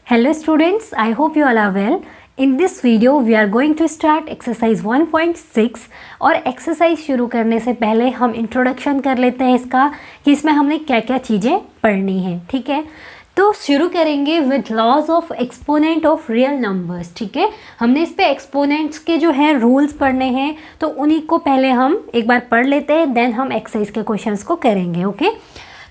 Hello students, I hope you all are well. In this video we are going to start exercise 1.6 और exercise शुरू करने से पहले हम इंट्रोडक्शन कर लेते हैं इसका कि इसमें हमने क्या क्या चीज़ें पढ़नी है। ठीक है, तो शुरू करेंगे with laws of exponent of real numbers. ठीक है, हमने इस पे एक्सपोनेंट्स के जो है रूल्स पढ़ने हैं, तो उन्हीं को पहले हम एक बार पढ़ लेते हैं, देन हम एक्सरसाइज के क्वेश्चंस को करेंगे। ओके,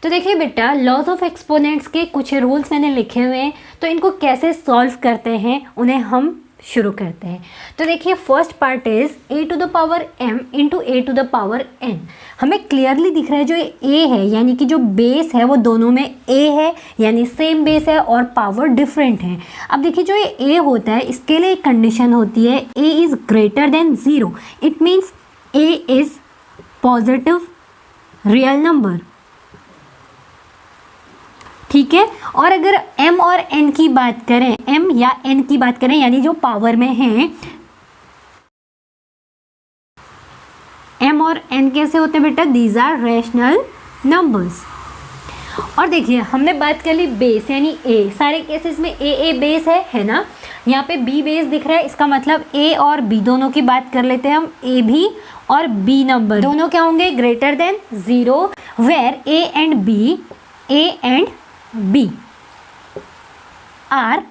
तो देखिए बेटा, लॉज ऑफ एक्सपोनेंट्स के कुछ रूल्स मैंने लिखे हुए हैं, तो इनको कैसे सॉल्व करते हैं उन्हें हम शुरू करते हैं। तो देखिए, first part is a to the power m into a to the power n। हमें क्लियरली दिख रहा है जो a है, यानी कि जो बेस है वो दोनों में a है, यानी सेम बेस है और पावर डिफरेंट है। अब देखिए, जो ये a होता है इसके लिए एक कंडीशन होती है, a is greater than 0। It means a is positive real number. ठीक है, और अगर m और n की बात करें, m या n की बात करें, यानी जो पावर में है, m और n कैसे होते हैं बेटा? These are rational numbers. और देखिए, हमने बात कर ली बेस यानी a, सारे केसेस में a बेस है ना। यहाँ पे b बेस दिख रहा है, इसका मतलब a और b दोनों की बात कर लेते हैं हम। a भी और b नंबर दोनों क्या होंगे? Greater than 0, where a and b are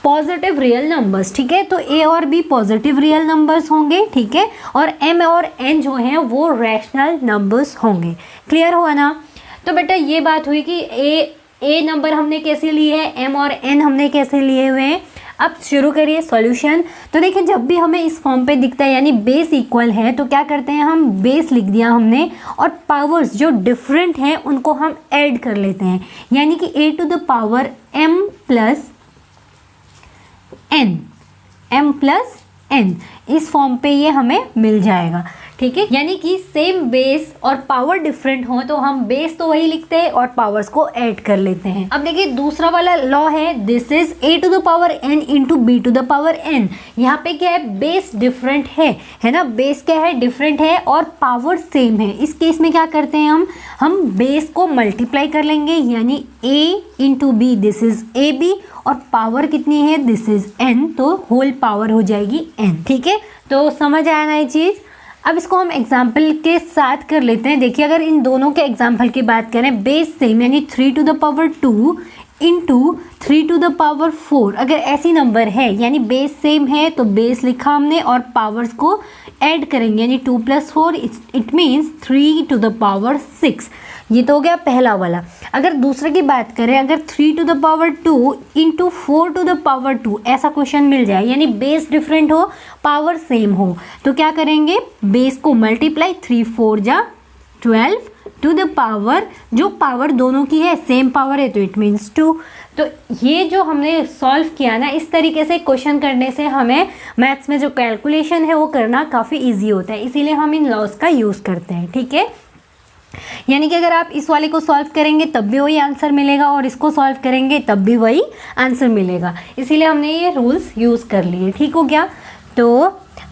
positive real numbers. ठीक है, तो a और b पॉजिटिव रियल नंबर्स होंगे। ठीक है, और m और n जो हैं वो रैशनल नंबर्स होंगे। क्लियर हुआ ना? तो बेटा ये बात हुई कि a नंबर हमने कैसे लिए हैं, m और n हमने कैसे लिए हुए हैं। अब शुरू करिए सॉल्यूशन। तो देखिए, जब भी हमें इस फॉर्म पे दिखता है यानी बेस इक्वल है, तो क्या करते हैं हम? बेस लिख दिया हमने, और पावर्स जो डिफरेंट हैं उनको हम ऐड कर लेते हैं, यानी कि a to the power m plus n, इस फॉर्म पे ये हमें मिल जाएगा। ठीक है, यानी कि सेम बेस और पावर डिफरेंट हो तो हम बेस तो वही लिखते हैं और पावर्स को ऐड कर लेते हैं। अब देखिए, दूसरा वाला लॉ है, this is a to the power n into b to the power n। यहाँ पे क्या है? बेस डिफरेंट है ना। बेस क्या है? डिफरेंट है और पावर सेम है। इस केस में क्या करते हैं हम बेस को मल्टीप्लाई कर लेंगे, यानी a into b, this is ab, और पावर कितनी है? दिस इज n, तो होल पावर हो जाएगी n। ठीक है, तो समझ आया ना ये चीज़। अब इसको हम एग्जाम्पल के साथ कर लेते हैं। देखिए, अगर इन दोनों के एग्जाम्पल की बात करें, बेस सेम यानी 3 to the power 2 into 3 to the power 4, अगर ऐसी नंबर है यानी बेस सेम है तो बेस लिखा हमने और पावर्स को ऐड करेंगे, यानी 2 + 4, it means 3 to the power 6। ये तो हो गया पहला वाला। अगर दूसरे की बात करें, अगर 3 to the power 2 into 4 to the power 2 ऐसा क्वेश्चन मिल जाए, यानी बेस डिफरेंट हो पावर सेम हो, तो क्या करेंगे? बेस को मल्टीप्लाई, 3 4 जा 12 टू द पावर, जो पावर दोनों की है सेम पावर है तो इट मीन्स 2। तो ये जो हमने सॉल्व किया ना, इस तरीके से क्वेश्चन करने से हमें मैथ्स में जो कैलकुलेशन है वो करना काफ़ी ईजी होता है, इसीलिए हम इन लॉज का यूज़ करते हैं। ठीक है, यानी कि अगर आप इस वाले को सॉल्व करेंगे तब भी वही आंसर मिलेगा और इसको सॉल्व करेंगे तब भी वही आंसर मिलेगा, इसीलिए हमने ये रूल्स यूज़ कर लिए। ठीक हो गया? तो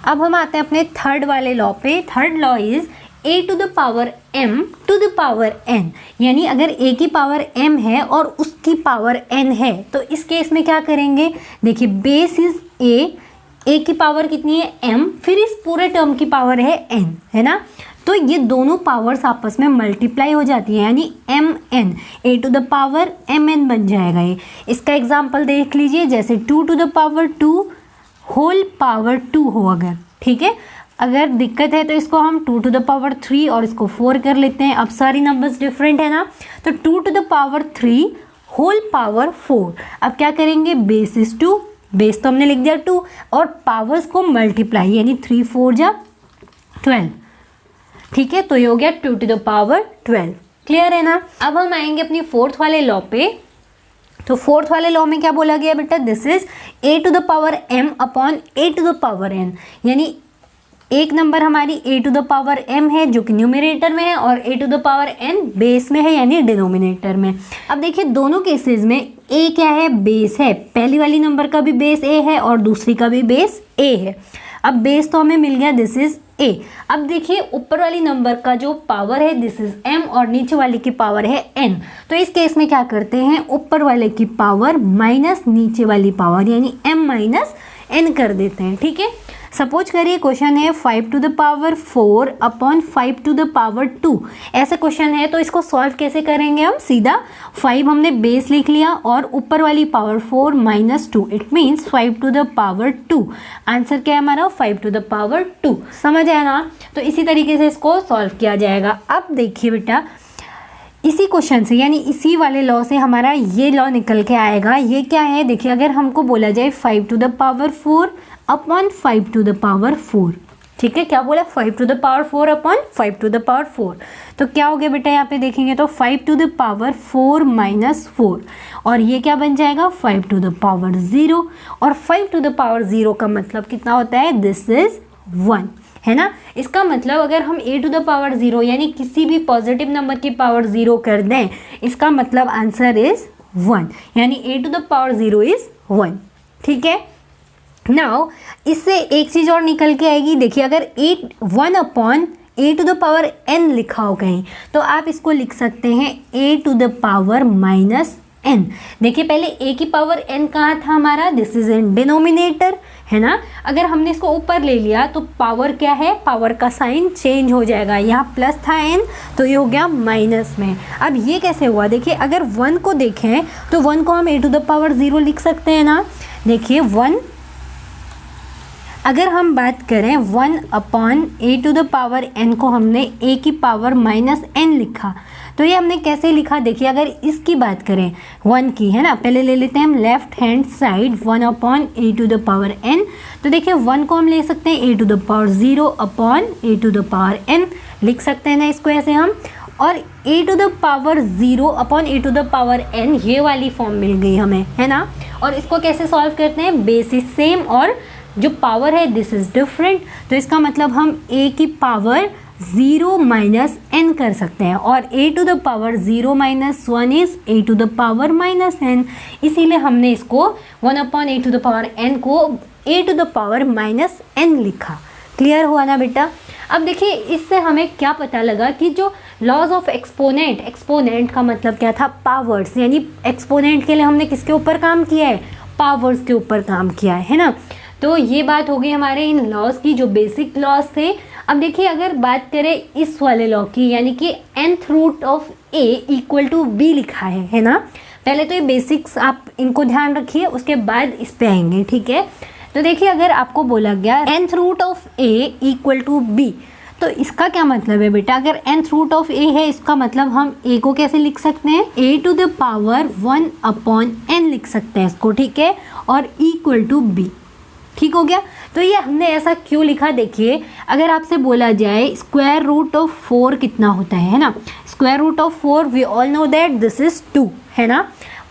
अब हम आते हैं अपने थर्ड वाले लॉ पे। Third law is a to the power m to the power n, यानी अगर a की पावर m है और उसकी पावर n है, तो इस केस में क्या करेंगे? देखिए, बेस इज a की पावर कितनी है? m, फिर इस पूरे टर्म की पावर है n, है ना। तो ये दोनों पावर्स आपस में मल्टीप्लाई हो जाती है, यानी mn, a to the power mn बन जाएगा ये। इसका एग्जांपल देख लीजिए, जैसे 2 to the power 2 whole power 2 हो अगर। ठीक है, अगर दिक्कत है तो इसको हम 2 टू द पावर 3 और इसको 4 कर लेते हैं। अब सारी नंबर्स डिफरेंट है ना, तो 2 to the power 3 whole power 4। अब क्या करेंगे? बेस इज 2, बेस तो हमने लिख दिया 2, और पावर्स को मल्टीप्लाई, यानी 3 4 जा 12। ठीक है, तो ये हो गया 2 टू द पावर 12। क्लियर है ना? अब हम आएंगे अपनी फोर्थ वाले लॉ पे। तो फोर्थ वाले लॉ में क्या बोला गया बेटा? This is a to the power m upon a to the power n, यानी एक नंबर हमारी a to the power m है जो कि न्यूमरेटर में है, और a to the power n base में है यानी डिनोमिनेटर में। अब देखिए, दोनों केसेस में a क्या है? बेस है। पहली वाली नंबर का भी बेस a है और दूसरी का भी बेस a है। अब बेस तो हमें मिल गया, दिस इज a। अब देखिए ऊपर वाली नंबर का जो पावर है दिस इज m और नीचे वाले की पावर है n। तो इस केस में क्या करते हैं, ऊपर वाले की पावर माइनस नीचे वाली पावर यानी m माइनस n कर देते हैं। ठीक है, सपोज करिए क्वेश्चन है 5 to the power 4 upon 5 to the power 2, ऐसा क्वेश्चन है। तो इसको सॉल्व कैसे करेंगे हम, सीधा 5 हमने बेस लिख लिया और ऊपर वाली power 4 minus 2, it means 5 to the power 2। Answer क्या है हमारा, 5 टू द पावर 2। समझ आया ना। तो इसी तरीके से इसको सॉल्व किया जाएगा। अब देखिए बेटा, इसी क्वेश्चन से यानी इसी वाले लॉ से हमारा ये लॉ निकल के आएगा। ये क्या है, देखिए अगर हमको बोला जाए 5 to the power 4 upon 5 to the power 4, ठीक है, क्या बोला, 5 to the power 4 upon 5 to the power 4, तो क्या हो गया बेटा, यहाँ पे देखेंगे तो 5 टू द पावर 4 माइनस 4, और ये क्या बन जाएगा 5 टू द पावर 0, और 5 टू द पावर 0 का मतलब कितना होता है, दिस इज 1, है ना। इसका मतलब अगर हम a टू द पावर 0 यानी किसी भी पॉजिटिव नंबर की पावर 0 कर दें, इसका मतलब आंसर इज 1, यानी a to the power 0 is 1। ठीक है, नाउ इससे एक चीज़ और निकल के आएगी। देखिए अगर 1 upon a to the power n लिखा हो कहीं, तो आप इसको लिख सकते हैं a to the power minus n। देखिए पहले a की पावर n कहाँ था हमारा, दिस इज इन डिनोमिनेटर, है ना। अगर हमने इसको ऊपर ले लिया तो पावर क्या है, पावर का साइन चेंज हो जाएगा, यहाँ प्लस था n तो ये हो गया माइनस में। अब ये कैसे हुआ, देखिए अगर 1 को देखें तो 1 को हम a टू द पावर 0 लिख सकते हैं ना। देखिए 1, अगर हम बात करें 1 upon a to the power n को हमने a की पावर माइनस n लिखा, तो ये हमने कैसे लिखा, देखिए अगर इसकी बात करें 1 की, है ना, पहले ले लेते हैं हम left hand side 1 upon a to the power n। तो देखिए 1 को हम ले सकते हैं a to the power 0 upon a to the power n, लिख सकते हैं ना इसको ऐसे हम। और a to the power 0 upon a to the power n, ये वाली फॉर्म मिल गई हमें, है ना। और इसको कैसे सॉल्व करते हैं, बेस इज सेम और जो पावर है दिस इज डिफरेंट, तो इसका मतलब हम a की पावर 0 माइनस n कर सकते हैं, और a to the power 0 minus 1 is a to the power minus n, इसीलिए हमने इसको 1 upon a to the power n को a to the power minus n लिखा। क्लियर हुआ ना बेटा। अब देखिए इससे हमें क्या पता लगा कि जो लॉज ऑफ एक्सपोनेंट, एक्सपोनेंट का मतलब क्या था, पावर्स, यानी एक्सपोनेंट के लिए हमने किसके ऊपर काम किया है, पावर्स के ऊपर काम किया है ना। तो ये बात हो गई हमारे इन लॉज की जो बेसिक लॉज थे। अब देखिए अगर बात करें इस वाले लॉ की, यानी कि nth root of a equal to b लिखा है ना। पहले तो ये बेसिक्स आप इनको ध्यान रखिए, उसके बाद इस पे आएंगे, ठीक है। तो देखिए अगर आपको बोला गया nth root of a equal to b, तो इसका क्या मतलब है बेटा, अगर nth रूट ऑफ a है, इसका मतलब हम a को कैसे लिख सकते हैं, a to the power 1 upon n लिख सकते हैं इसको, ठीक है, और इक्वल टू b। ठीक हो गया। तो ये हमने ऐसा क्यों लिखा, देखिए अगर आपसे बोला जाए स्क्वायर रूट ऑफ 4 कितना होता है ना, square root of 4 we all know that this is 2, है ना।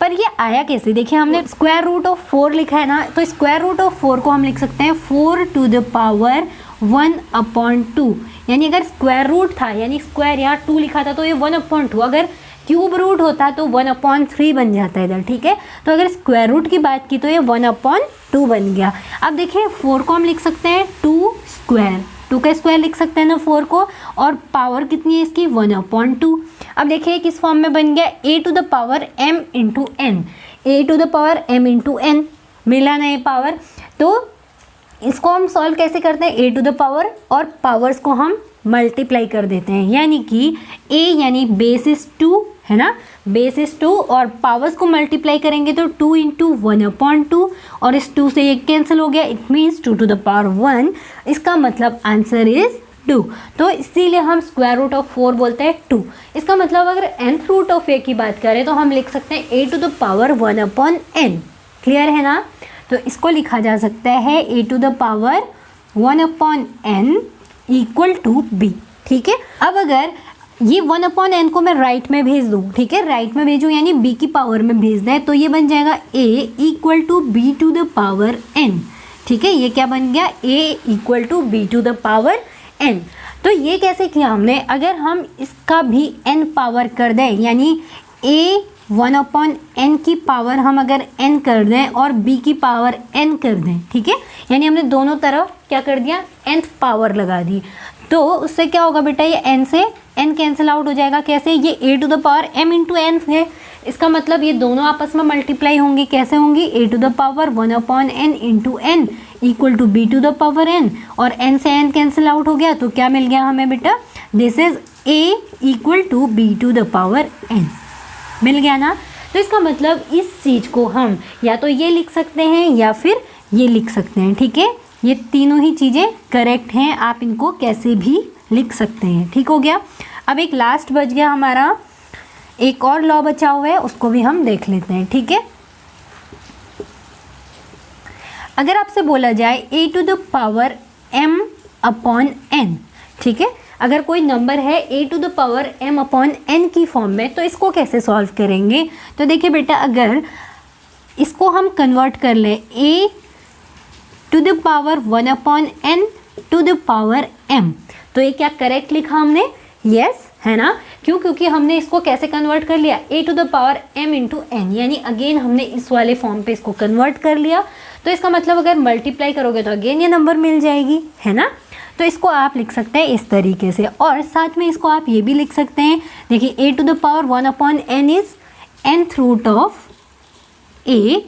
पर ये आया कैसे, देखिए हमने स्क्वायर रूट ऑफ 4 लिखा है ना, तो स्क्वायर रूट ऑफ 4 को हम लिख सकते हैं 4 टू द पावर 1 अपॉन 2, यानी अगर स्क्वायर रूट था यानी स्क्वायर यहाँ 2 लिखा था तो ये 1 अपॉन 2, अगर क्यूब रूट होता तो 1 अपॉन 3 बन जाता है इधर, ठीक है। तो अगर स्क्वायर रूट की बात की तो ये 1 अपॉन 2 बन गया। अब देखिए 4 को हम लिख सकते हैं 2 स्क्वायर, 2 का स्क्वायर लिख सकते हैं ना 4 को, और पावर कितनी है इसकी 1 अपॉन 2। अब देखिए किस फॉर्म में बन गया, a to the power m into n, a to the power m into n मिला ना ये पावर। तो इसको हम सॉल्व कैसे करते हैं, a टू द पावर और पावर्स को हम मल्टीप्लाई कर देते हैं, यानी कि a यानी बेस इज 2, है ना, बेस इज 2 और पावर्स को मल्टीप्लाई करेंगे तो 2 इंटू 1 अपॉन 2, और इस 2 से ये कैंसिल हो गया, it means 2 to the power 1, इसका मतलब आंसर इज 2। तो इसीलिए हम स्क्वायर रूट ऑफ 4 बोलते हैं 2। इसका मतलब अगर nth रूट ऑफ a की बात करें तो हम लिख सकते हैं a to the power 1 upon n। Clear है ना। तो इसको लिखा जा सकता है a to the power 1 upon n equal to b, ठीक है। अब अगर ये 1 अपॉन n को मैं राइट में भेज दूँ, ठीक है, राइट में भेजूँ यानी b की पावर में भेज दें, तो ये बन जाएगा a equal to b to the power n, ठीक है। ये क्या बन गया, a equal to b to the power n। तो ये कैसे किया हमने, अगर हम इसका भी n पावर कर दें, यानी a 1/n की पावर हम अगर n कर दें और b की पावर n कर दें, ठीक है, यानी हमने दोनों तरफ क्या कर दिया, nth पावर लगा दी, तो उससे क्या होगा बेटा, ये n से n कैंसिल आउट हो जाएगा। कैसे, ये a to the power m into n है, इसका मतलब ये दोनों आपस में मल्टीप्लाई होंगी। कैसे होंगी, a to the power 1/n into n equal to b to the power n, और n से n कैंसिल आउट हो गया, तो क्या मिल गया हमें बेटा, this is a equal to b to the power n, मिल गया ना। तो इसका मतलब इस चीज़ को हम या तो ये लिख सकते हैं या फिर ये लिख सकते हैं, ठीक है, ये तीनों ही चीज़ें करेक्ट हैं, आप इनको कैसे भी लिख सकते हैं, ठीक हो गया। अब एक लास्ट बच गया हमारा, एक और लॉ बचा हुआ है, उसको भी हम देख लेते हैं, ठीक है। अगर आपसे बोला जाए a to the power m/n, ठीक है, अगर कोई नंबर है a to the power m/n की फॉर्म में, तो इसको कैसे सॉल्व करेंगे। तो देखिए बेटा, अगर इसको हम कन्वर्ट कर लें a to the power 1/n to the power m, तो ये क्या करेक्ट लिखा हमने, यस, है ना। क्यों, क्योंकि हमने इसको कैसे कन्वर्ट कर लिया, a to the power m into n, यानी अगेन हमने इस वाले फॉर्म पे इसको कन्वर्ट कर लिया। तो इसका मतलब अगर मल्टीप्लाई करोगे तो अगेन ये नंबर मिल जाएगी, है ना। तो इसको आप लिख सकते हैं इस तरीके से, और साथ में इसको आप ये भी लिख सकते हैं, देखिए a to the power 1/n is nth root of a,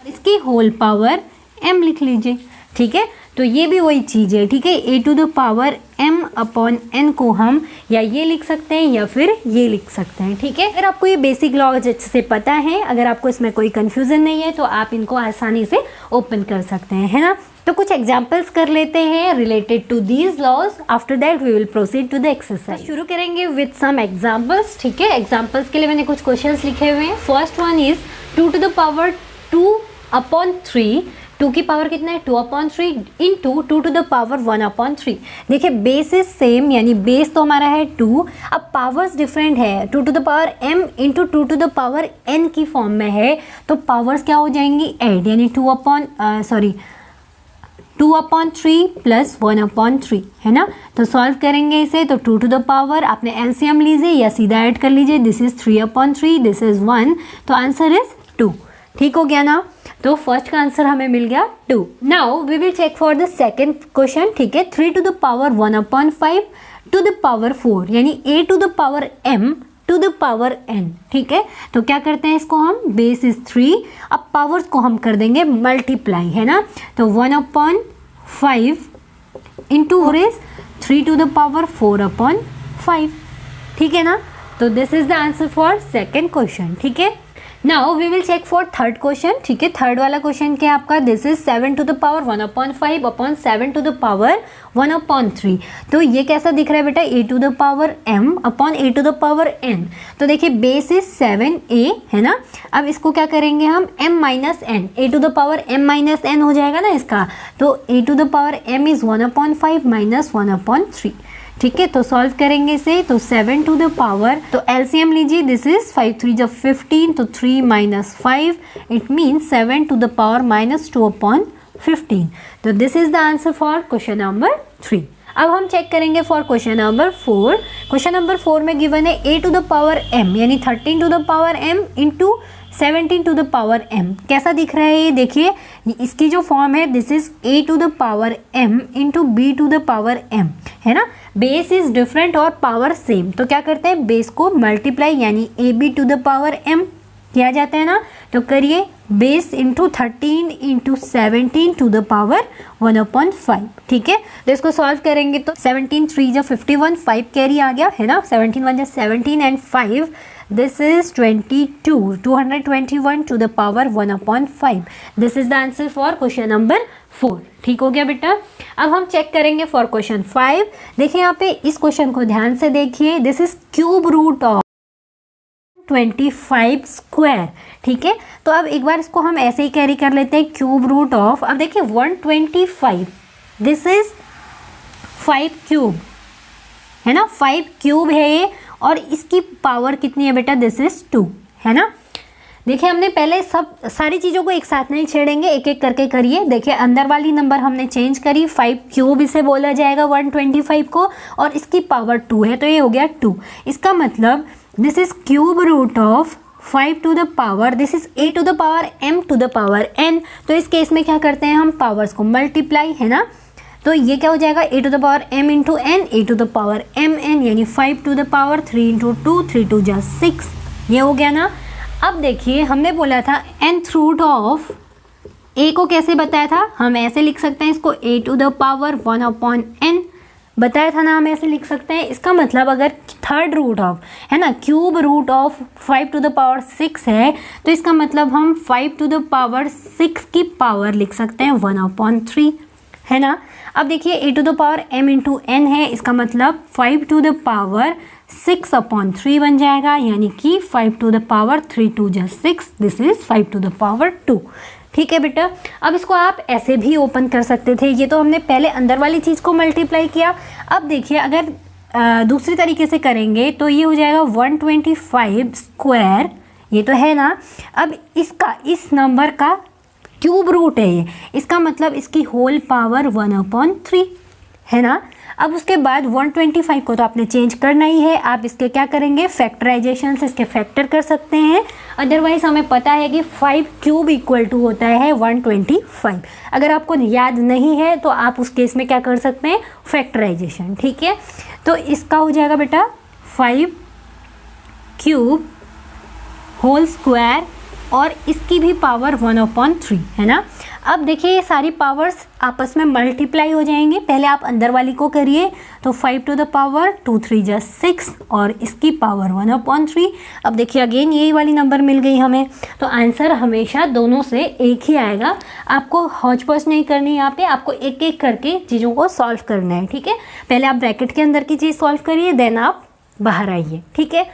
इसकी होल पावर m लिख लीजिए, ठीक है। तो ये भी वही चीज़ है, ठीक है, a to the power m/n को हम या ये लिख सकते हैं या फिर ये लिख सकते हैं, ठीक है। अगर आपको ये बेसिक लॉ अच्छे से पता है, अगर आपको इसमें कोई कन्फ्यूज़न नहीं है, तो आप इनको आसानी से ओपन कर सकते हैं, है ना। तो कुछ एग्जाम्पल्स कर लेते हैं related to these laws, after that we will proceed to the exercise. शुरू करेंगे विद सम एग्जाम्पल्स, ठीक है। एग्जाम्पल्स के लिए मैंने कुछ क्वेश्चंस लिखे हुए हैं। First one is 2 to the power 2/3, 2 की पावर कितना है, 2/3 इंटू 2 टू द पावर 1/3। देखिए बेस इज सेम, यानी बेस तो हमारा है 2, अब पावर्स डिफरेंट है, 2 to the power m into 2 to the power n की फॉर्म में है, तो पावर्स क्या हो जाएंगी, ऐड, यानी 2/3 प्लस 1/3, है ना। तो सॉल्व करेंगे इसे, तो 2 टू द पावर, आपने एलसीएम लीजिए या सीधा ऐड कर लीजिए, दिस इज 3/3, दिस इज 1, तो आंसर इज 2, ठीक हो गया ना। तो फर्स्ट का आंसर हमें मिल गया 2। Now we will check for the second question, ठीक है। 3 to the power 1/5 to the power 4, यानी a to the power m to the power n, ठीक है। तो क्या करते हैं इसको हम, बेस इज 3, अब पावर्स को हम कर देंगे मल्टीप्लाई, है ना। तो 1/5 into 4 is 3 to the power 4/5, ठीक है ना। तो this is the answer for second question, ठीक है। Now we will check for third question, ठीक है। थर्ड वाला क्वेश्चन क्या है आपका, this is 7 to the power 1/5 upon 7 to the power 1/3। तो ये कैसा दिख रहा है बेटा, a to the power m upon a to the power n। तो देखिए बेस इज 7a, है ना। अब इसको क्या करेंगे हम, m minus n, a to the power m minus n हो जाएगा ना इसका, तो a to the power m is 1/5 minus 1/3, ठीक है। तो सॉल्व करेंगे इसे, तो 7 टू द पावर, तो एलसीएम लीजिए, दिस इज 5 3 जब 15, तो 3 minus 5, it means 7 to the power -2/15। तो this is the answer for question number 3। अब हम चेक करेंगे for question number 4। Question number 4 में गिवन है a to the power m, यानी 13 to the power m into 17 to the power m। कैसा दिख रहा है ये, देखिए इसकी जो फॉर्म है, this is a to the power m into b to the power m, है ना। बेस इज डिफरेंट और पावर सेम, तो क्या करते हैं, बेस को मल्टीप्लाई, यानी ab to the power m किया जाता है ना। तो करिए, base into 13 into 17 to the power 1/5, ठीक है। तो इसको सॉल्व करेंगे, तो 17 3 जब 51, 5 कैरी आ गया, है ना। 17 1 जब 17 and 5, this is 221 to the power 1/5। This is the answer for question number 4, ठीक हो गया बेटा। अब हम चेक करेंगे फॉर क्वेश्चन 5। देखिए यहाँ पे इस क्वेश्चन को ध्यान से देखिए, this is cube root of 25 square, ठीक है। तो अब एक बार इसको हम ऐसे ही कैरी कर लेते हैं, क्यूब रूट ऑफ, अब देखिए 125, दिस इज 5 क्यूब, है ना, 5 क्यूब है ये, और इसकी पावर कितनी है बेटा, दिस इज 2, है ना। देखिए हमने पहले सब सारी चीज़ों को एक साथ नहीं छेड़ेंगे, एक एक करके करिए। देखिए अंदर वाली नंबर हमने चेंज करी, 5 क्यूब इसे बोला जाएगा 125 को, और इसकी पावर 2 है, तो ये हो गया 2। इसका मतलब this is cube root of 5 to the power, this is a to the power m to the power n। तो इस केस में क्या करते हैं हम, पावर्स को मल्टीप्लाई, है ना। तो ये क्या हो जाएगा, a to the power m into n, a to the power m n, यानी 5 टू द पावर 3 इंटू 2, 3 टू जा 6, ये हो गया ना। अब देखिए हमने बोला था nth रूट ऑफ a को कैसे बताया था, हम ऐसे लिख सकते हैं इसको, a to the power 1 upon n बताया था ना, हम ऐसे लिख सकते हैं। इसका मतलब अगर थर्ड रूट ऑफ, है ना, cube root of 5 to the power 6 है, तो इसका मतलब हम 5 टू द पावर 6 की पावर लिख सकते हैं 1 अपॉन 3, है ना। अब देखिए a to the power m into n है, इसका मतलब 5 टू द पावर 6 अपॉन 3 बन जाएगा, यानी कि 5 टू द पावर 3 टू जा 6, this is 5 to the power 2। ठीक है बेटा, अब इसको आप ऐसे भी ओपन कर सकते थे, ये तो हमने पहले अंदर वाली चीज़ को मल्टीप्लाई किया। अब देखिए अगर दूसरी तरीके से करेंगे तो ये हो जाएगा 125 स्क्वायर, ये तो है ना। अब इसका, इस नंबर का क्यूब रूट है ये, इसका मतलब इसकी होल पावर 1 अपॉन 3, है ना। अब उसके बाद 125 को तो आपने चेंज करना ही है, आप इसके क्या करेंगे, फैक्टराइजेशन से इसके फैक्टर कर सकते हैं। अदरवाइज हमें पता है कि 5 क्यूब इक्वल टू होता है 125। अगर आपको याद नहीं है तो आप उस केस में क्या कर सकते हैं, फैक्टराइजेशन। ठीक है, तो इसका हो जाएगा बेटा 5 क्यूब होल स्क्वायर, और इसकी भी पावर 1 अपॉन 3, है ना। अब देखिए ये सारी पावर्स आपस में मल्टीप्लाई हो जाएंगे। पहले आप अंदर वाली को करिए, तो 5 टू द पावर 2 3 जा 6, और इसकी पावर 1 अपॉन 3। अब देखिए अगेन यही वाली नंबर मिल गई हमें, तो आंसर हमेशा दोनों से एक ही आएगा। आपको हौच पौच नहीं करनी, यहाँ पे आपको एक एक करके चीज़ों को सॉल्व करना है। ठीक है, पहले आप ब्रैकेट के अंदर की चीज़ सॉल्व करिए, देन आप बाहर आइए। ठीक है,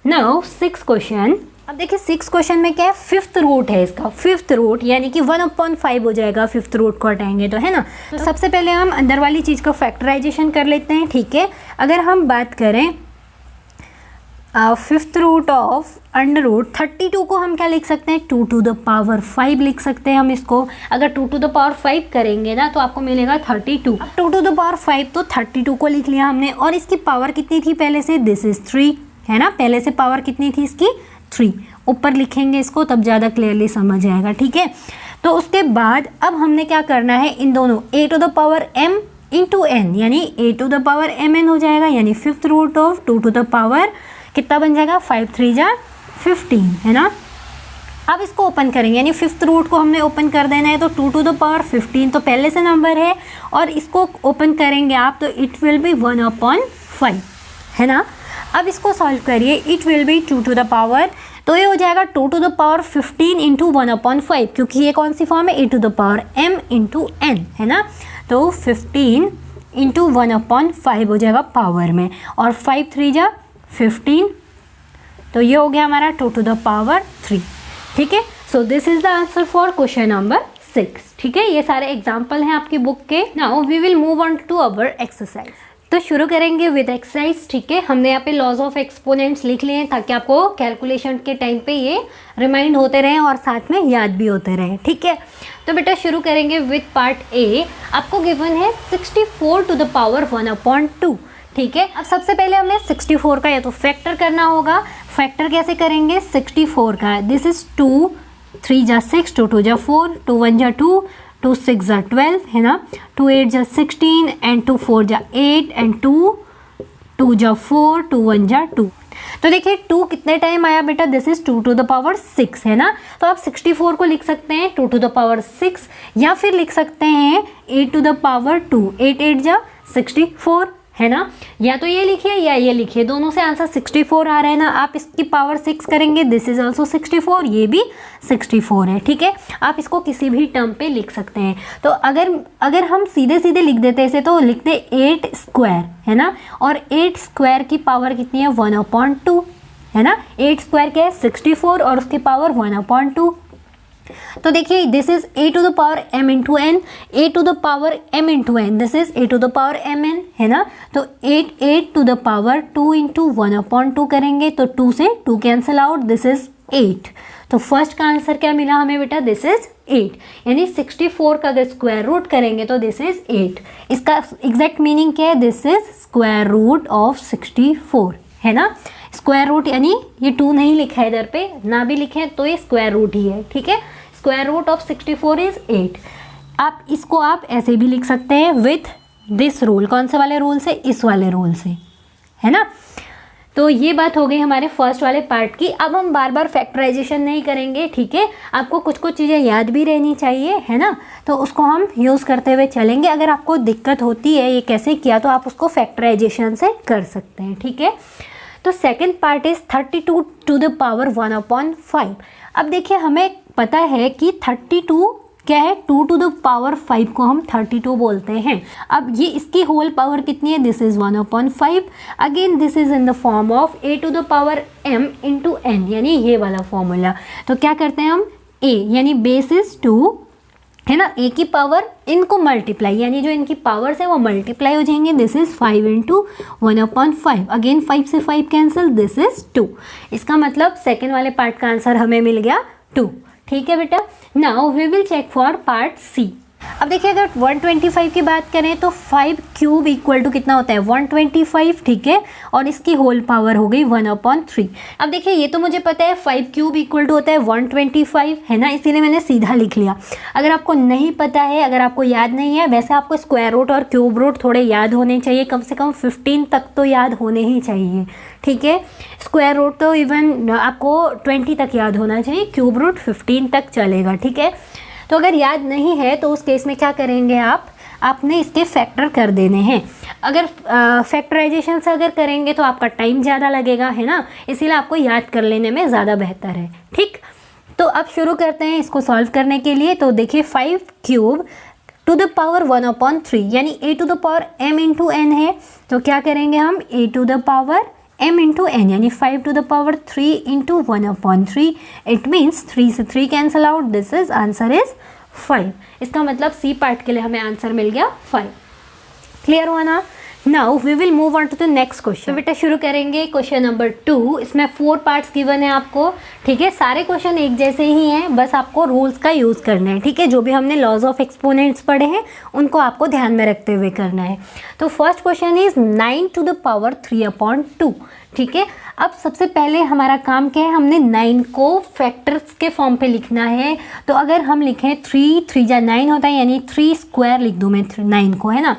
नाउ 6 क्वेश्चन। अब देखिए 6 क्वेश्चन में क्या है, 5th रूट है इसका, 5th रूट यानी कि 1 अपॉन 5 हो जाएगा 5th रूट को हटाएंगे तो, है ना। तो सबसे पहले हम अंदर वाली चीज़ का फैक्टराइजेशन कर लेते हैं। ठीक है, अगर हम बात करें 5th root of under root 32 को हम क्या लिख सकते हैं, 2 टू द पावर 5 लिख सकते हैं हम इसको। अगर 2 टू द पावर 5 करेंगे ना तो आपको मिलेगा 32। 2 टू द पावर 5 तो 32 को लिख लिया हमने, और इसकी पावर कितनी थी पहले से, दिस इज 3, है ना। पहले से पावर कितनी थी इसकी, 3। ऊपर लिखेंगे इसको तब ज़्यादा क्लियरली समझ आएगा। ठीक है, तो उसके बाद अब हमने क्या करना है, इन दोनों a to the power m into n, यानी a to the power mn हो जाएगा, यानी 5th root of 2 to the power कितना बन जाएगा, 5 3 जा 15, है ना। अब इसको ओपन करेंगे, यानी 5th रूट को हमने ओपन कर देना है, तो 2 टू द पावर 15 तो पहले से नंबर है, और इसको ओपन करेंगे आप तो इट विल बी 1 अपॉन 5, है ना। अब इसको सॉल्व करिए, it will be 2 to the power, तो ये हो जाएगा 2 to the power 15 into 1 upon 5, क्योंकि ये कौन सी फॉर्म है, a to the power m into n, है ना। तो 15 इंटू 1 अपॉन 5 हो जाएगा पावर में, और 5 3 जा 15, तो ये हो गया हमारा 2 टू द पावर 3। ठीक है, so this is the answer for question number 6। ठीक है, ये सारे एग्जाम्पल हैं आपकी बुक के। Now we will move on to our exercise. तो शुरू करेंगे विद एक्सरसाइज। ठीक है, हमने यहाँ पे लॉज ऑफ एक्सपोनेंट्स लिख लिए हैं ताकि आपको कैलकुलेशन के टाइम पे ये रिमाइंड होते रहें और साथ में याद भी होते रहें। ठीक है, तो बेटा शुरू करेंगे विद पार्ट ए। आपको गिवन है 64 टू द पावर 1 अपॉन 2। ठीक है, अब सबसे पहले हमें 64 का या तो फैक्टर करना होगा। फैक्टर कैसे करेंगे 64 का, दिस इज 2 3 जा 6, 2 2 जा 4, 2 1 जा 2, 2 6 जा 12, है ना। 2 8 जा 16 एंड 2 4 जा 8 एंड 2 जा 4, 2 1 जा 2। तो देखिए 2 कितने टाइम आया बेटा, this is 2 to the power 6, है ना। तो आप 64 को लिख सकते हैं 2 टू द पावर 6, या फिर लिख सकते हैं 8 टू द पावर 2, 8 8 जा 64, है ना। या तो ये लिखिए या ये लिखिए, दोनों से आंसर 64 आ रहा है ना। आप इसकी पावर 6 करेंगे, दिस इज ऑल्सो 64, ये भी 64 है। ठीक है, आप इसको किसी भी टर्म पे लिख सकते हैं। तो अगर हम सीधे सीधे लिख देते इसे तो लिखते 8 स्क्वायर, है ना, और 8 स्क्वायर की पावर कितनी है 1 अपॉन 2, है ना। 8 स्क्वायर क्या है 64, और उसकी पावर 1 अपॉन 2। तो देखिए this is a to the power m into n, a to the power m into n, this is a to the power mn, है ना। तो 8 to the power 2 into 1 upon 2 करेंगे तो 2 से 2 कैंसिल आउट, दिस इज 8। तो first का answer क्या मिला हमें बेटा, दिस इज 8, यानी 64 का अगर स्क्वायर रूट करेंगे तो दिस इज 8। इसका एग्जैक्ट मीनिंग क्या है, this is square root of 64, है ना। स्क्वायर रूट यानी ये 2 नहीं लिखा है इधर पे, ना भी लिखे तो ये स्क्वायर रूट ही है, ठीक है। Square root of 64 is 8। आप इसको आप ऐसे भी लिख सकते हैं विथ दिस रूल। कौन से वाले रूल से? इस वाले रूल से, है ना। तो ये बात हो गई हमारे फर्स्ट वाले पार्ट की। अब हम बार बार फैक्टराइजेशन नहीं करेंगे, ठीक है। आपको कुछ कुछ चीज़ें याद भी रहनी चाहिए, है ना, तो उसको हम यूज़ करते हुए चलेंगे। अगर आपको दिक्कत होती है ये कैसे किया, तो आप उसको फैक्टराइजेशन से कर सकते हैं, ठीक है। तो second part is 32 to the power 1/5। अब देखिए हमें पता है कि 32 क्या है, 2 टू द पावर 5 को हम 32 बोलते हैं। अब ये इसकी होल पावर कितनी है? This is 1/5। Again this is in the form of a to the power m into n, यानी ये वाला फॉर्मूला। तो क्या करते हैं हम, a यानी बेस इज 2, है ना, a की पावर इनको मल्टीप्लाई, यानी जो इनकी पावर्स है वो मल्टीप्लाई हो जाएंगे। This is 5 into 1/5। अगेन 5 से 5 कैंसिल, दिस इज 2। इसका मतलब सेकेंड वाले पार्ट का आंसर हमें मिल गया 2, ठीक है बेटा। Now we will check for part C. अब देखिए अगर 125 की बात करें तो 5 क्यूब इक्वल टू कितना होता है? 125, ठीक है, और इसकी होल पावर हो गई 1/3। अब देखिए ये तो मुझे पता है 5 क्यूब इक्वल टू होता है 125, है ना, इसीलिए मैंने सीधा लिख लिया। अगर आपको नहीं पता है, अगर आपको याद नहीं है, वैसे आपको स्क्वायर रूट और क्यूब रूट थोड़े याद होने चाहिए, कम से कम 15 तक तो याद होने ही चाहिए, ठीक है। स्क्वायर रूट तो इवन आपको 20 तक याद होना चाहिए, क्यूब रूट 15 तक चलेगा, ठीक है। तो अगर याद नहीं है तो उस केस में क्या करेंगे आपने इसके फैक्टर कर देने हैं। अगर फैक्टराइजेशन से अगर करेंगे तो आपका टाइम ज़्यादा लगेगा, है ना, इसीलिए आपको याद कर लेने में ज़्यादा बेहतर है, ठीक। तो अब शुरू करते हैं इसको सॉल्व करने के लिए। तो देखिए 5 क्यूब टू द पावर 1/3 यानी a to the power m into n है। तो क्या करेंगे हम, a to the power m into n यानी 5 to the power 3 into 1/3। It means 3 से 3 cancel out, this is answer is 5। इसका मतलब सी पार्ट के लिए हमें आंसर मिल गया 5। क्लियर हुआ ना। Now we will move on to the next question. तो बेटा शुरू करेंगे क्वेश्चन नंबर 2। इसमें 4 पार्ट्स गिवन है आपको, ठीक है। सारे क्वेश्चन एक जैसे ही हैं, बस आपको रूल्स का यूज़ करना है, ठीक है। जो भी हमने लॉज ऑफ एक्सपोनेंट्स पढ़े हैं उनको आपको ध्यान में रखते हुए करना है। तो first question is 9 to the power 3/2, ठीक है। अब सबसे पहले हमारा काम क्या है, हमने 9 को फैक्टर्स के फॉर्म पे लिखना है। तो अगर हम लिखें 3 जा 9 होता है, यानी 3 स्क्वायर लिख दूँ मैं 9 को, है ना।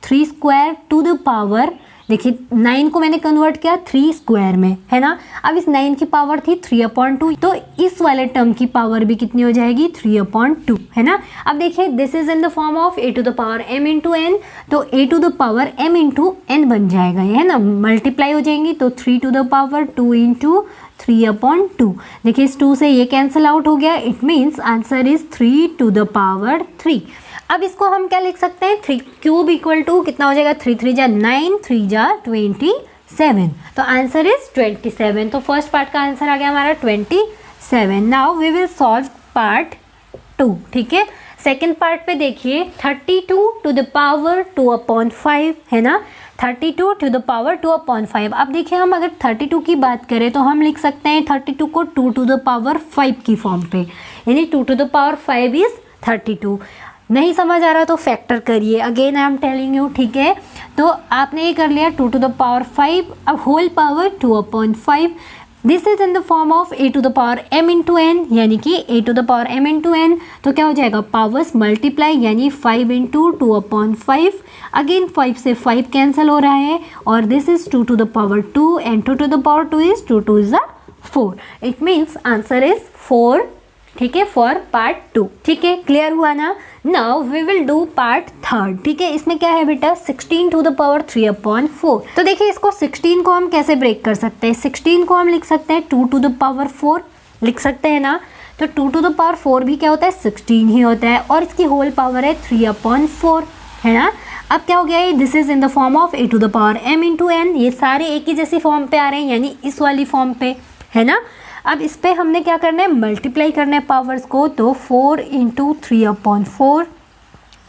3 स्क्वायर टू द पावर, देखिए 9 को मैंने कन्वर्ट किया 3 स्क्वायर में, है ना। अब इस 9 की पावर थी 3/2, तो इस वाले टर्म की पावर भी कितनी हो जाएगी? 3/2, है ना। अब देखिए this is in the form of a to the power m into n, तो a to the power m into n बन जाएगा, ये है ना, मल्टीप्लाई हो जाएंगी। तो 3 टू द पावर 2 इंटू 3/2। देखिए इस 2 से ये कैंसिल आउट हो गया, it means answer is 3 to the power 3। अब इसको हम क्या लिख सकते हैं, 3 क्यूब इक्वल टू कितना हो जाएगा? 3 जा 9, 3 जा 27, तो आंसर इज 27। तो फर्स्ट पार्ट का आंसर आ गया हमारा 27। Now we will solve part 2, ठीक है। सेकेंड पार्ट पे देखिए 32 टू द पावर 2/5, है ना, 32 टू द पावर 2/5। अब देखिए हम अगर 32 की बात करें तो हम लिख सकते हैं 32 को 2 टू द पावर 5 की फॉर्म पे, यानी 2 टू द पावर 5 इज 32। नहीं समझ आ रहा तो फैक्टर करिए, again I am telling you, ठीक है। तो आपने ये कर लिया 2 टू द पावर 5, अब whole power 2/5। This is in the form of a to the power m into n, यानी कि a to the power m into n। तो क्या हो जाएगा, पावर्स मल्टीप्लाई, यानी 5 इंटू 2/5। अगेन 5 से 5 कैंसिल हो रहा है, और this is 2 to the power 2 and 2 to the power 2 is 2 2 is 4। It means answer is 4, ठीक है, फॉर पार्ट 2, ठीक है। क्लियर हुआ ना। Now we will do part 3, ठीक है। इसमें क्या है बेटा, 16 टू द पावर 3/4। तो देखिए इसको 16 को हम कैसे ब्रेक कर सकते हैं, 16 को हम लिख सकते हैं 2 टू द पावर 4 लिख सकते हैं ना। तो 2 टू द पावर 4 भी क्या होता है, 16 ही होता है, और इसकी होल पावर है 3/4, है ना। अब क्या हो गया है, this is in the form of a to the power m into n। ये सारे एक ही जैसी फॉर्म पे आ रहे हैं, यानी इस वाली फॉर्म पे, है ना। अब इस पे हमने क्या करना है, मल्टीप्लाई करना है पावर्स को। तो 4 इंटू 3/4,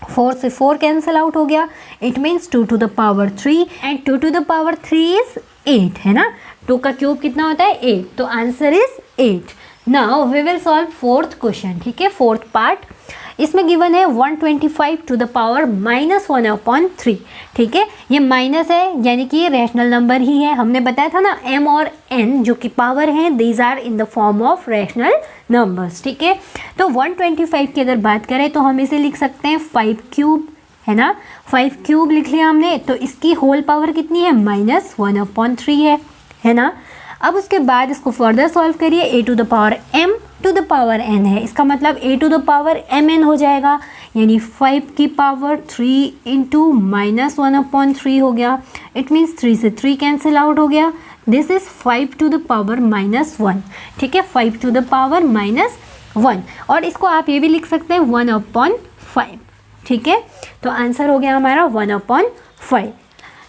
4 से 4 कैंसिल आउट हो गया, it means 2 to the power 3 and 2 to the power 3 is 8, है ना। 2 का क्यूब कितना होता है, 8, तो answer is 8। Now we will solve fourth question, ठीक है, फोर्थ पार्ट। इसमें गिवन है 125 टू द पावर -1/3। ठीक है, ये माइनस है यानी कि ये रैशनल नंबर ही है। हमने बताया था ना m और n जो कि पावर हैं, these are in the form of rational numbers. ठीक है, तो 125 की अगर बात करें तो हम इसे लिख सकते हैं 5 क्यूब, है ना। 5 क्यूब लिख लिया हमने, तो इसकी होल पावर कितनी है, -1/3 है ना। अब उसके बाद इसको फर्दर सॉल्व करिए, a to the power m to the power n है, इसका मतलब a to the power mn हो जाएगा, यानी 5 की पावर 3 इंटू -1/3 हो गया। इट मीन्स 3 से 3 कैंसिल आउट हो गया। This is 5 to the power -1। ठीक है, 5 टू द पावर -1, और इसको आप ये भी लिख सकते हैं 1/5। ठीक है, तो आंसर हो गया हमारा 1/5।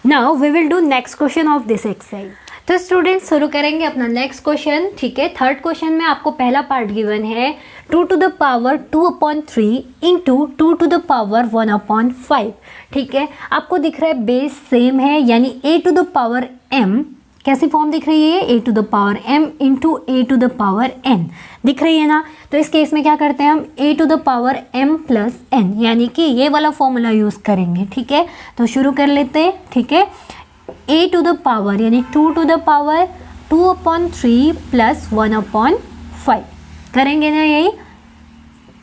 Now we will do next question of this exercise. तो स्टूडेंट्स शुरू करेंगे अपना नेक्स्ट क्वेश्चन। ठीक है, थर्ड क्वेश्चन में आपको पहला पार्ट गिवन है 2 to the power 2/3 into 2 to the power 1/5। ठीक है, आपको दिख रहा है बेस सेम है, यानी a to the power m कैसी फॉर्म दिख रही है, a to the power m into a to the power n दिख रही है ना। तो इस केस में क्या करते हैं हम, a to the power m plus n, यानी कि ये वाला फॉर्मूला यूज़ करेंगे। ठीक है, तो शुरू कर लेते हैं। ठीक है, a टू द पावर यानी 2 टू द पावर 2/3 प्लस 1/5 करेंगे ना, यही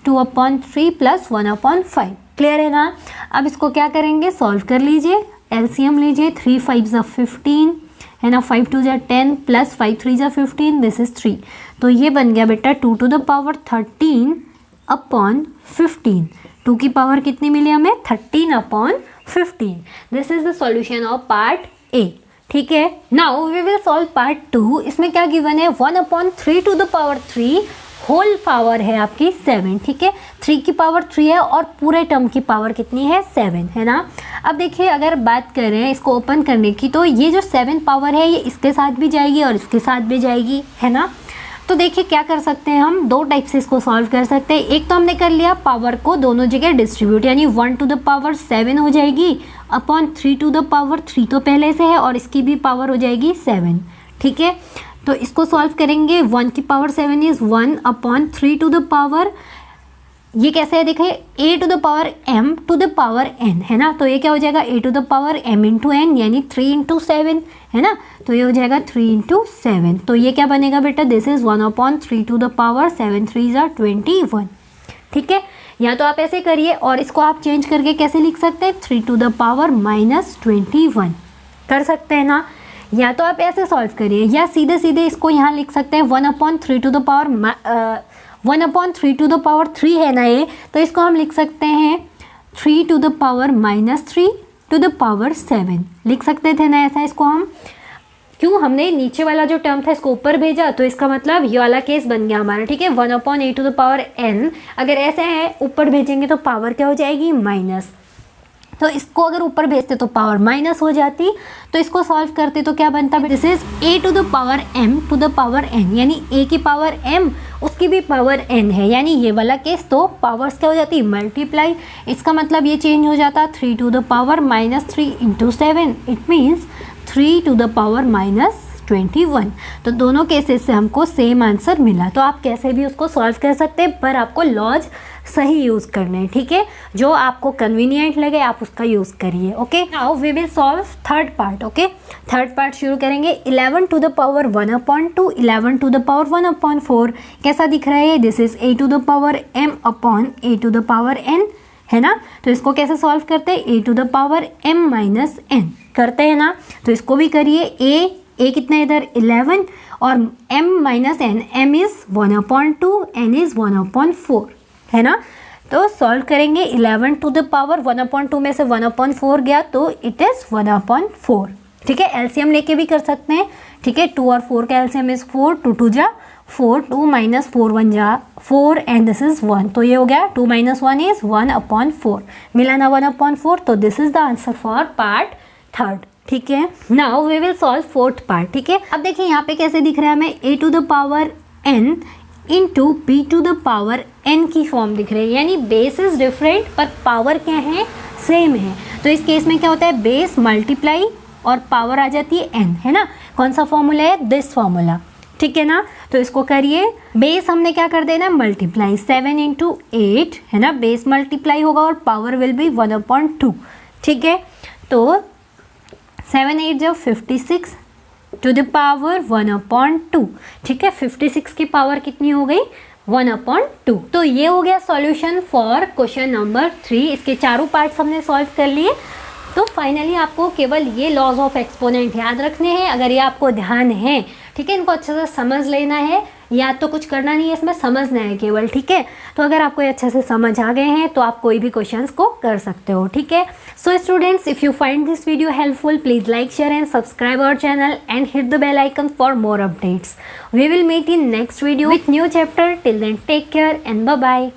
2/3 प्लस 1/5। क्लियर है ना। अब इसको क्या करेंगे, सॉल्व कर लीजिए, एलसीएम लीजिए, 3 5 = 15 है ना, 5 2 = 10 प्लस 5 3 = 15, दिस इज 3। तो ये बन गया बेटा 2 टू द पावर 13/15। 2 की पावर कितनी मिली हमें, 13/15। This is the solution of part A. ठीक है, now we will solve part 2। इसमें क्या गिवन है, 1/3 to the power 3 whole power है आपकी 7। ठीक है, 3 की पावर 3 है और पूरे टर्म की पावर कितनी है, 7 है ना। अब देखिए अगर बात करें इसको ओपन करने की, तो ये जो 7 पावर है ये इसके साथ भी जाएगी और इसके साथ भी जाएगी, है ना। तो देखिए क्या कर सकते हैं हम, दो टाइप से इसको सॉल्व कर सकते हैं। एक तो हमने कर लिया पावर को दोनों जगह डिस्ट्रीब्यूट, यानी 1 टू द पावर 7 हो जाएगी अपॉन 3 टू द पावर 3 तो पहले से है और इसकी भी पावर हो जाएगी 7। ठीक है, तो इसको सॉल्व करेंगे, 1 की पावर 7 इज 1/3 टू द पावर, ये कैसे है देखिए, a to the power m to the power n है ना। तो ये क्या हो जाएगा, a to the power m into n यानी 3 इंटू 7 है ना। तो ये हो जाएगा 3 इंटू 7। तो ये क्या बनेगा बेटा, this is 1/3 to the power 7 3 = 21। ठीक है, या तो आप ऐसे करिए और इसको आप चेंज करके कैसे लिख सकते हैं, 3 टू द पावर -21 कर सकते हैं ना। या तो आप ऐसे सॉल्व करिए, या सीधे सीधे इसको यहाँ लिख सकते हैं 1/3 to the power 1/3 to the power 3 है ना ये, तो इसको हम लिख सकते हैं 3 to the power -3 to the power 7 लिख सकते थे ना ऐसा। इसको हम क्यों, हमने नीचे वाला जो टर्म था इसको ऊपर भेजा, तो इसका मतलब ये वाला केस बन गया हमारा। ठीक है, 1/8 टू द पावर n, अगर ऐसे है ऊपर भेजेंगे तो पावर क्या हो जाएगी, माइनस। तो इसको अगर ऊपर भेजते तो पावर माइनस हो जाती, तो इसको सॉल्व करते तो क्या बनता, this is a to the power m to the power n, यानी a की पावर m उसकी भी पावर n है, यानी ये वाला केस तो पावर्स क्या हो जाती, मल्टीप्लाई। इसका मतलब ये चेंज हो जाता 3 to the power -3 into 7, it means 3 to the power -21। तो दोनों केसेस से हमको सेम आंसर मिला। तो आप कैसे भी उसको सॉल्व कर सकते हैं, पर आपको लॉज सही यूज़ करने हैं। ठीक है, जो आपको कन्वीनियंट लगे आप उसका यूज़ करिए। Okay, now we will solve third part. Okay, third part शुरू करेंगे। 11 to the power 1/2, 11 to the power 1/4 कैसा दिख रहा है, this is a to the power m upon a to the power n है ना। तो इसको कैसे सॉल्व करते हैं, a to the power m minus n करते हैं ना। तो इसको भी करिए, a कितना इधर 11 और m minus n, m is 1/2, n is 1/4 है ना। तो सॉल्व करेंगे, 11 टू द पावर 1/2 में से 1/4 गया तो इट इज़ 1/4। ठीक है, एलसीएम लेके भी कर सकते हैं। ठीक है, 2 और 4 का एलसीएम इज़ 4, 2 2 जा 4, 2 माइनस 4 1 जा 4 एंड दिस इज़ 1। तो ये हो गया 2 - 1 इज़ 1/4 मिला ना 1/4। तो this is the answer for part third. ठीक है, now we will solve fourth part. ठीक है, अब देखिए यहाँ पे कैसे दिख रहा है हमें, a to the power n into b to the power n की फॉर्म दिख रही है, यानी बेस इज डिफरेंट पर पावर क्या है, सेम है। तो इस केस में क्या होता है, बेस मल्टीप्लाई और पावर आ जाती है n है ना। कौन सा फॉर्मूला है, दिस फॉर्मूला। ठीक है ना। तो इसको करिए, बेस हमने क्या कर देना, मल्टीप्लाई 7 इंटू 8 है ना, बेस मल्टीप्लाई होगा और पावर विल बी 1/2। ठीक है, तो 7 8 जब 56 टू द पावर 1/2। ठीक है, 56 की पावर कितनी हो गई, 1/2। तो ये हो गया सॉल्यूशन फॉर क्वेश्चन नंबर 3। इसके चारों पार्ट्स हमने सॉल्व कर लिए। तो फाइनली आपको केवल ये लॉज ऑफ एक्सपोनेंट याद रखने हैं, अगर ये आपको ध्यान है, ठीक है, इनको अच्छे से समझ लेना है, याद तो कुछ करना नहीं है, इसमें समझना है केवल। ठीक है, तो अगर आपको ये अच्छे से समझ आ गए हैं तो आप कोई भी क्वेश्चंस को कर सकते हो। ठीक है, so students, if you find this video helpful, please like, share and subscribe our channel and hit the bell icon for more updates. We will meet in next video with new chapter. Till then take care and bye bye.